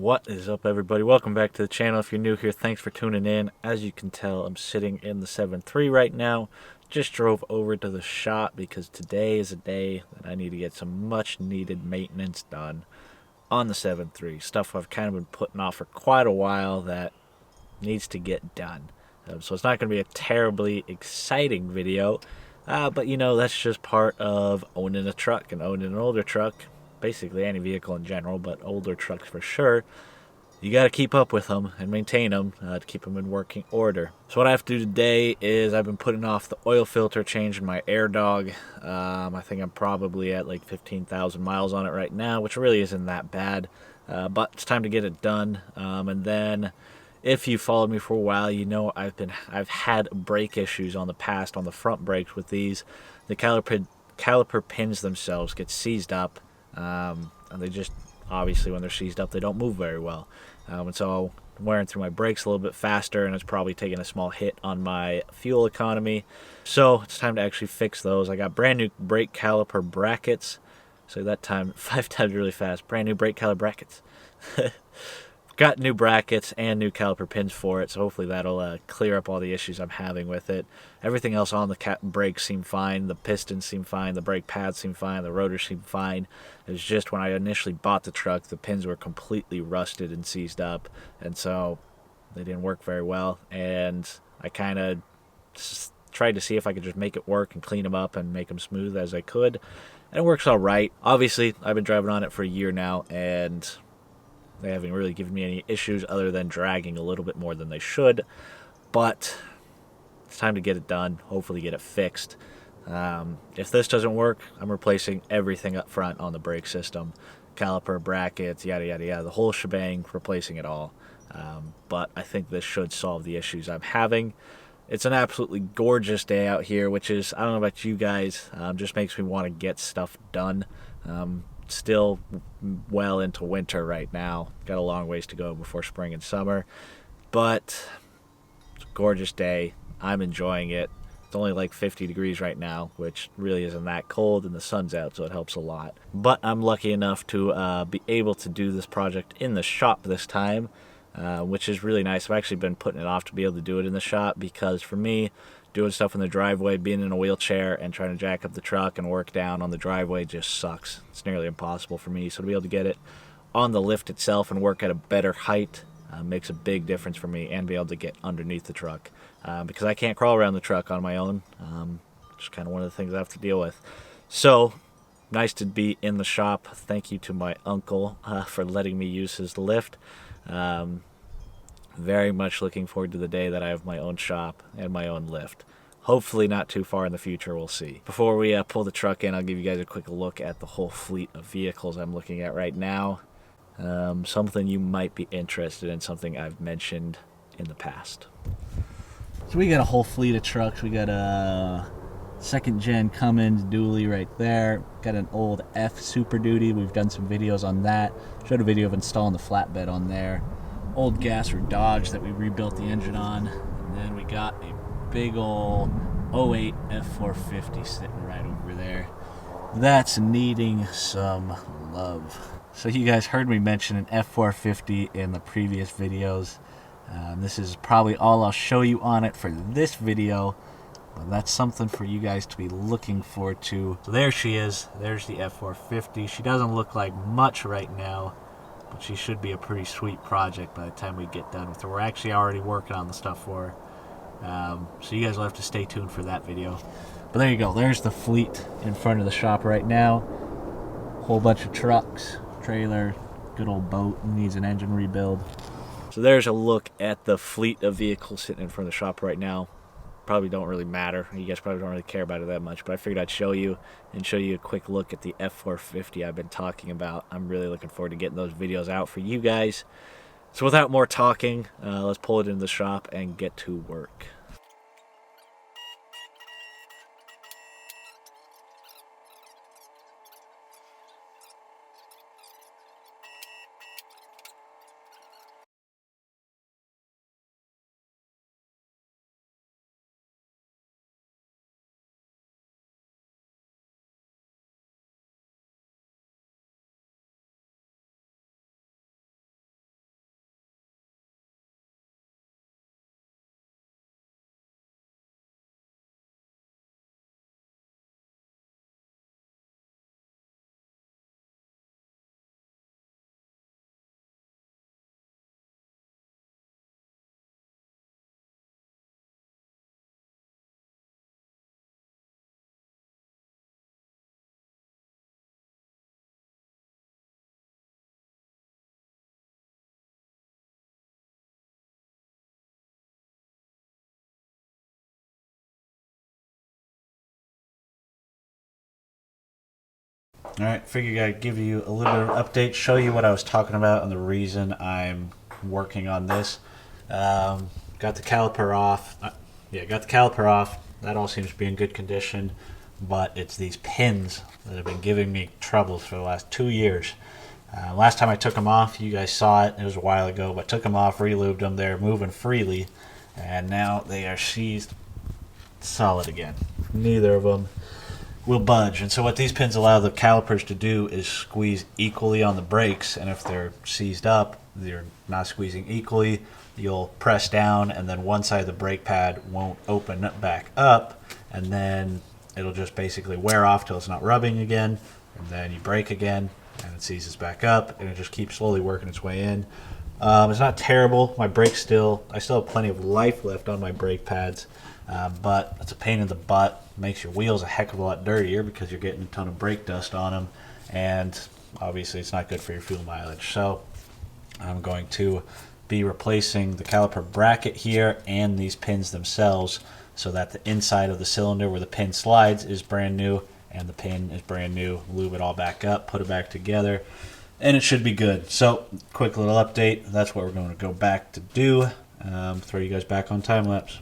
What is up, everybody? Welcome back to the channel. If you're new here, thanks for tuning in. As you can tell, I'm sitting in the 7.3 right now. Just drove over to the shop because today is a day that I need to get some much needed maintenance done on the 7.3. Stuff I've kind of been putting off for quite a while that needs to get done. So it's not going to be a terribly exciting video, but that's just part of owning a truck and owning an older truck. Basically any vehicle in general, but older trucks for sure. You got to keep up with them and maintain them to keep them in working order. So what I have to do today is I've been putting off the oil filter change in my Airdog. I think I'm probably at like 15,000 miles on it right now, which really isn't that bad. But it's time to get it done. And then, if you followed me for a while, you know I've had brake issues on the past on the front brakes with these. The caliper pins themselves get seized up. And they just, obviously when they're seized up, they don't move very well, and so I'm wearing through my brakes a little bit faster, and it's probably taking a small hit on my fuel economy. So it's time to actually fix those. I got brand new brake caliper brackets. So that time 5 times really fast. Brand new brake caliper brackets. Got new brackets and new caliper pins for it, so hopefully that'll clear up all the issues I'm having with it. Everything else on the brakes seemed fine. The pistons seem fine. The brake pads seem fine. The rotors seem fine. It was just when I initially bought the truck, the pins were completely rusted and seized up, and so they didn't work very well. And I kind of tried to see if I could just make it work and clean them up and make them smooth as I could, and it works all right. Obviously, I've been driving on it for a year now, and they haven't really given me any issues other than dragging a little bit more than they should. But it's time to get it done, hopefully get it fixed. If this doesn't work, I'm replacing everything up front on the brake system. Caliper, brackets, yada, yada, yada. The whole shebang, replacing it all. But I think this should solve the issues I'm having. It's an absolutely gorgeous day out here, which is, I don't know about you guys, just makes me want to get stuff done. Still well into winter right now. Got a long ways to go before spring and summer, but it's a gorgeous day. I'm enjoying it. It's only like 50 degrees right now, which really isn't that cold, and the sun's out, so it helps a lot. But I'm lucky enough to be able to do this project in the shop this time, which is really nice. I've actually been putting it off to be able to do it in the shop because for me, doing stuff in the driveway, being in a wheelchair and trying to jack up the truck and work down on the driveway just sucks. It's nearly impossible for me. So to be able to get it on the lift itself and work at a better height makes a big difference for me, and be able to get underneath the truck because I can't crawl around the truck on my own. Just kind of one of the things I have to deal with. So nice to be in the shop. Thank you to my uncle for letting me use his lift. Very much looking forward to the day that I have my own shop and my own lift. Hopefully not too far in the future, we'll see. Before we pull the truck in, I'll give you guys a quick look at the whole fleet of vehicles I'm looking at right now. Something you might be interested in, something I've mentioned in the past. So we got a whole fleet of trucks. We got a second gen Cummins dually right there. Got an old F Super Duty. We've done some videos on that. Showed a video of installing the flatbed on there. Old Gasser Dodge that we rebuilt the engine on, and then we got a big old 08 F450 sitting right over there. That's needing some love. So you guys heard me mention an F450 in the previous videos. This is probably all I'll show you on it for this video, but that's something for you guys to be looking forward to. So there she is. There's the F450. She doesn't look like much right now, but she should be a pretty sweet project by the time we get done with her. We're actually already working on the stuff for her. So you guys will have to stay tuned for that video. But there you go. There's the fleet in front of the shop right now. Whole bunch of trucks, trailer, good old boat, needs an engine rebuild. So there's a look at the fleet of vehicles sitting in front of the shop right now. Probably don't really matter. You guys probably don't really care about it that much, but I figured I'd show you a quick look at the F450 I've been talking about. I'm really looking forward to getting those videos out for you guys. So without more talking, let's pull it into the shop and get to work. Alright, figured I'd give you a little bit of an update, show you what I was talking about and the reason I'm working on this. Got the caliper off. Got the caliper off. That all seems to be in good condition, but it's these pins that have been giving me troubles for the last 2 years. Last time I took them off, you guys saw it. It was a while ago, but took them off, relubed them. They're moving freely, and now they are seized solid again. Neither of them will budge. And so what these pins allow the calipers to do is squeeze equally on the brakes, and if they're seized up, they're not squeezing equally, you'll press down and then one side of the brake pad won't open back up, and then it'll just basically wear off till it's not rubbing again, and then you brake again and it seizes back up, and it just keeps slowly working its way in. It's not terrible. My brakes I still have plenty of life left on my brake pads, but it's a pain in the butt. Makes your wheels a heck of a lot dirtier because you're getting a ton of brake dust on them, and obviously it's not good for your fuel mileage. So I'm going to be replacing the caliper bracket here and these pins themselves, so that the inside of the cylinder where the pin slides is brand new and the pin is brand new. Lube it all back up, put it back together, and it should be good. So quick little update. That's what we're going to go back to do. Throw you guys back on time lapse.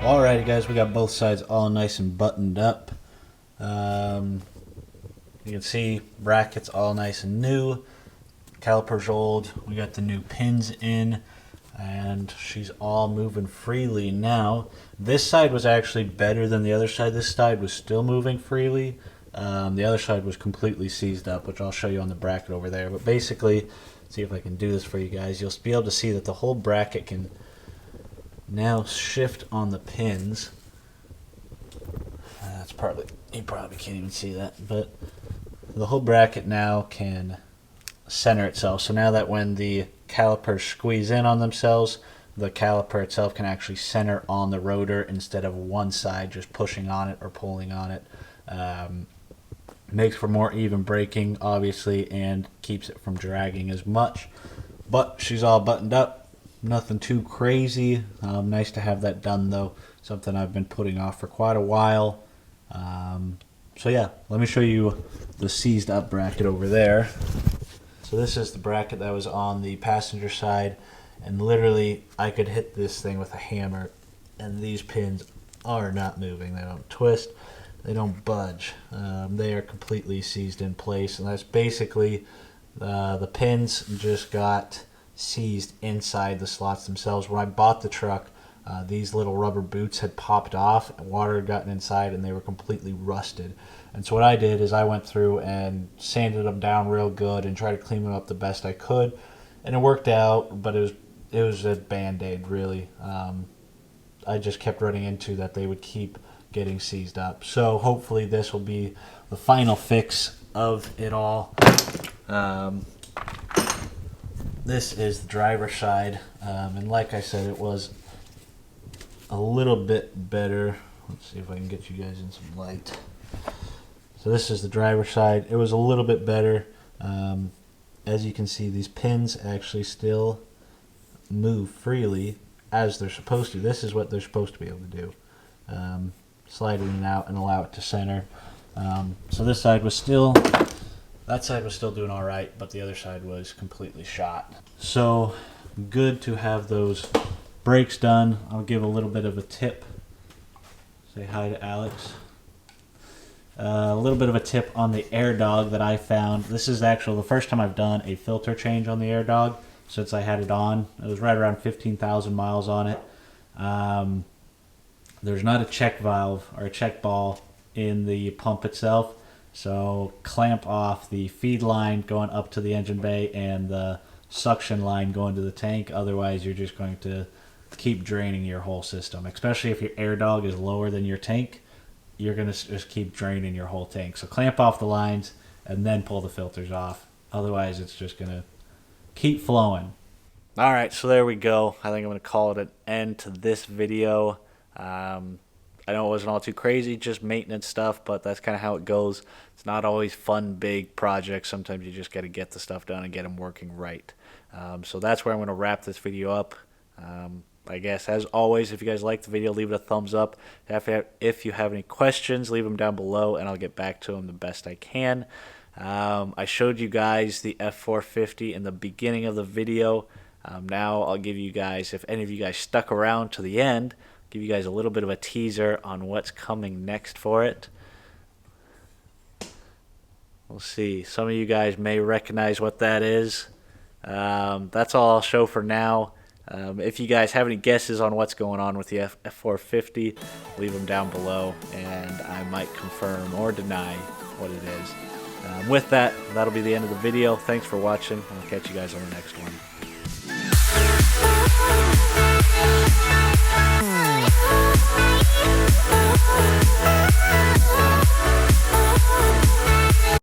Alrighty guys, we got both sides all nice and buttoned up. You can see brackets all nice and new, calipers old, we got the new pins in, and she's all moving freely now. This side was actually better than the other side. This side was still moving freely. The other side was completely seized up, which I'll show you on the bracket over there. But basically, see if I can do this for you guys, you'll be able to see that the whole bracket can now shift on the pins. That's probably, you probably can't even see that, but the whole bracket now can center itself. So now that when the calipers squeeze in on themselves, the caliper itself can actually center on the rotor instead of one side just pushing on it or pulling on it. Makes for more even braking, obviously, and keeps it from dragging as much. But she's all buttoned up. Nothing too crazy. Nice to have that done, though. Something I've been putting off for quite a while. So yeah, let me show you the seized up bracket over there. So this is the bracket that was on the passenger side, and literally I could hit this thing with a hammer, and these pins are not moving. They don't twist, they don't budge. They are completely seized in place, and that's basically the pins just got seized inside the slots themselves. When I bought the truck, these little rubber boots had popped off, water had gotten inside, and they were completely rusted. And so what I did is I went through and sanded them down real good and tried to clean them up the best I could, and it worked out. But it was a band-aid, really. I just kept running into that they would keep getting seized up. So hopefully this will be the final fix of it all. This is the driver's side, and like I said, it was a little bit better. Let's see if I can get you guys in some light. So this is the driver's side. It was a little bit better. As you can see, these pins actually still move freely as they're supposed to. This is what they're supposed to be able to do. Slide it in and out and allow it to center. So this side was still, that side was still doing all right, but the other side was completely shot. So good to have those brakes done. I'll give a little bit of a tip. Say hi to Alex. A little bit of a tip on the Airdog that I found. This is actually the first time I've done a filter change on the Airdog since I had it on. It was right around 15,000 miles on it. There's not a check valve or a check ball in the pump itself, so clamp off the feed line going up to the engine bay and the suction line going to the tank. Otherwise, you're just going to keep draining your whole system, especially if your Airdog is lower than your tank. You're going to just keep draining your whole tank. So clamp off the lines and then pull the filters off. Otherwise, it's just going to keep flowing. All right, so there we go. I think I'm going to call it an end to this video. I know it wasn't all too crazy, just maintenance stuff, but that's kind of how it goes. It's not always fun, big projects. Sometimes you just got to get the stuff done and get them working right. So that's where I'm going to wrap this video up. I guess, as always, if you guys like the video, leave it a thumbs up. If you have any questions, leave them down below, and I'll get back to them the best I can. I showed you guys the F450 in the beginning of the video. Now I'll give you guys, if any of you guys stuck around to the end, give you guys a little bit of a teaser on what's coming next for it. We'll see. Some of you guys may recognize what that is. That's all I'll show for now. If you guys have any guesses on what's going on with the F450, leave them down below, and I might confirm or deny what it is. With that, that'll be the end of the video. Thanks for watching, and I'll catch you guys on the next one.